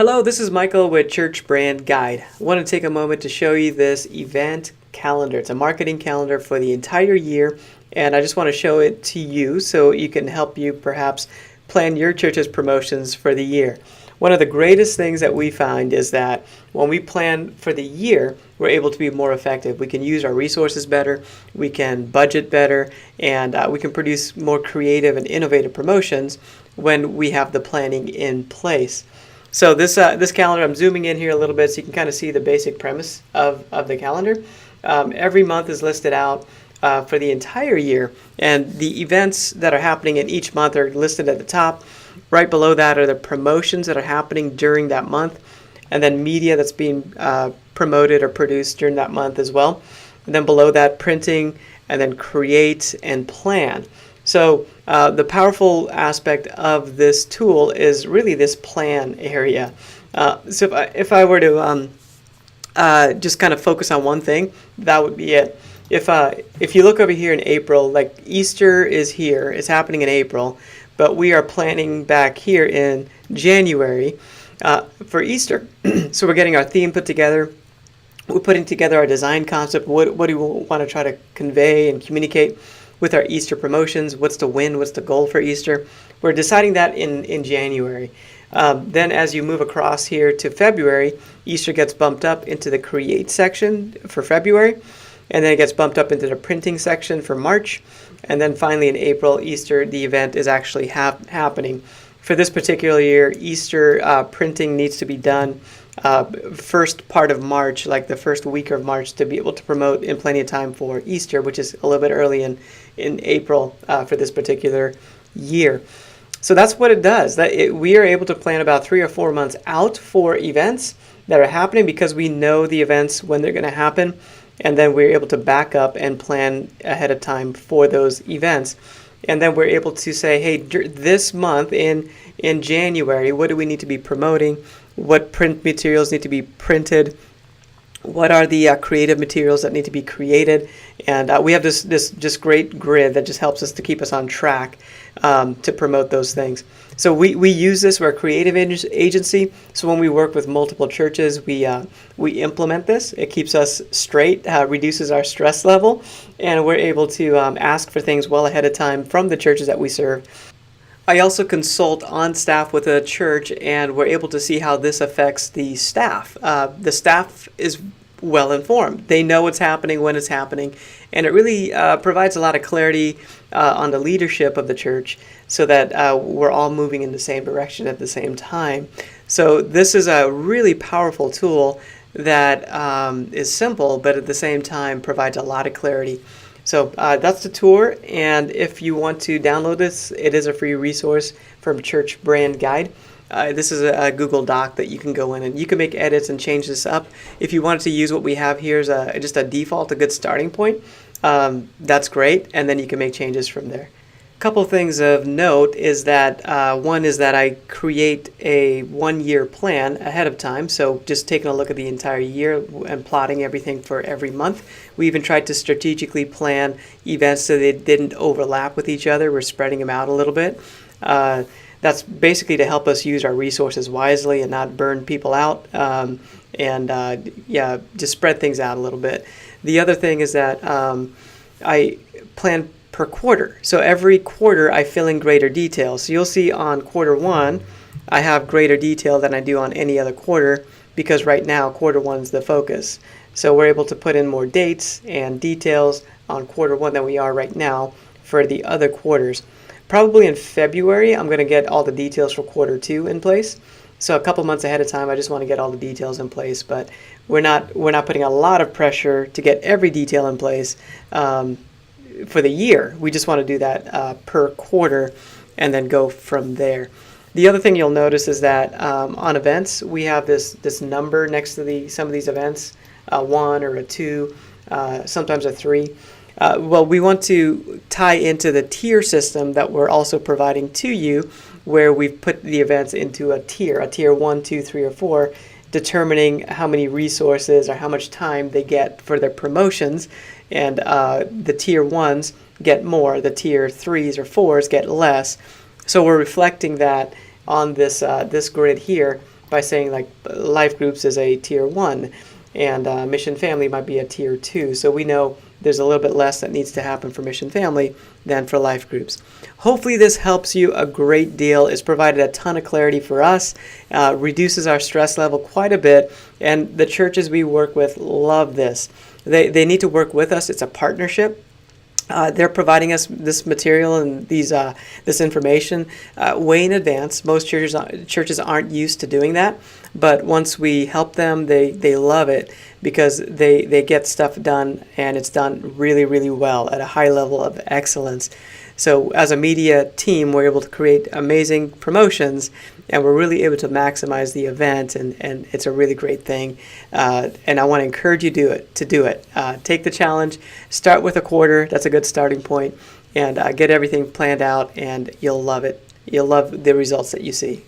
Hello, this is Michael with Church Brand Guide. I want to take a moment to show you this event calendar. It's a marketing calendar for the entire year, and I just want to show it to you so you can help you perhaps plan your church's promotions for the year. One of the greatest things that we find is that when we plan for the year, we're able to be more effective. We can use our resources better, we can budget better, and we can produce more creative and innovative promotions when we have the planning in place. So this calendar, I'm zooming in here a little bit so you can kind of see the basic premise of the calendar. Every month is listed out for the entire year, and the events that are happening in each month are listed at the top. Right below that are the promotions that are happening during that month, and then media that's being promoted or produced during that month as well. And then below that, printing, and then create and plan. So the powerful aspect of this tool is really this plan area. So if I were to just kind of focus on one thing, that would be it. If you look over here in April, like Easter is here, it's happening in April, but we are planning back here in January for Easter. So we're getting our theme put together. We're putting together our design concept. What do we want to try to convey and communicate with our Easter promotions? What's the win? What's the goal for Easter? We're deciding that in January. Then as you move across here to February, Easter gets bumped up into the create section for February, and then it gets bumped up into the printing section for March, and then finally in April, Easter, the event is actually happening. For this particular year, Easter printing needs to be done first part of March, like the first week of March, to be able to promote in plenty of time for Easter, which is a little bit early in April for this particular year. So that's what it does. We are able to plan about 3 or 4 months out for events that are happening because we know the events when they're going to happen, and then we're able to back up and plan ahead of time for those events. And then we're able to say, hey, this month in January, what do we need to be promoting? What print materials need to be printed? What are the creative materials that need to be created? And we have this just great grid that just helps us to keep us on track to promote those things. So we use this. We're a creative agency. So when we work with multiple churches, we implement this. It keeps us straight, reduces our stress level, and we're able to ask for things well ahead of time from the churches that we serve. I also consult on staff with a church, and we're able to see how this affects the staff. The staff is well informed. They know what's happening when it's happening, and it really provides a lot of clarity on the leadership of the church so that we're all moving in the same direction at the same time. So this is a really powerful tool that is simple, but at the same time provides a lot of clarity. So that's the tour, and if you want to download this, it is a free resource from Church Brand Guide. This is a Google Doc that you can go in and you can make edits and change this up. If you wanted to use what we have here as just a default, a good starting point, that's great, and then you can make changes from there. A couple things of note is that one is that I create a 1-year plan ahead of time, so just taking a look at the entire year and plotting everything for every month. We even tried to strategically plan events so they didn't overlap with each other. We're spreading them out a little bit. That's basically to help us use our resources wisely and not burn people out, just spread things out a little bit. The other thing is that I plan per quarter. So every quarter I fill in greater detail. So you'll see on quarter 1, I have greater detail than I do on any other quarter because right now quarter 1 is the focus. So we're able to put in more dates and details on quarter 1 than we are right now for the other quarters. Probably in February, I'm going to get all the details for quarter 2 in place. So a couple months ahead of time, I just want to get all the details in place, but we're not putting a lot of pressure to get every detail in place for the year. We just want to do that per quarter and then go from there. The other thing you'll notice is that on events, we have this number next to some of these events, a 1 or a 2, sometimes a 3. Well, we want to tie into the tier system that we're also providing to you, where we've put the events into a tier 1, 2, 3, or 4, determining how many resources or how much time they get for their promotions. And the tier 1s get more, the tier 3s or 4s get less. So we're reflecting that on this grid here by saying like life groups is a tier 1 and mission family might be a tier 2. So we know there's a little bit less that needs to happen for mission family than for life groups. Hopefully this helps you a great deal. It's provided a ton of clarity for us, reduces our stress level quite a bit, and the churches we work with love this. They need to work with us. It's a partnership. They're providing us this material and this information way in advance. Most churches aren't used to doing that, but once we help them, they love it because they get stuff done, and it's done really, really well at a high level of excellence. So as a media team, we're able to create amazing promotions, and we're really able to maximize the event, and it's a really great thing. And I want to encourage you to do it. Take the challenge. Start with a quarter. That's a good starting point. And get everything planned out, and you'll love it. You'll love the results that you see.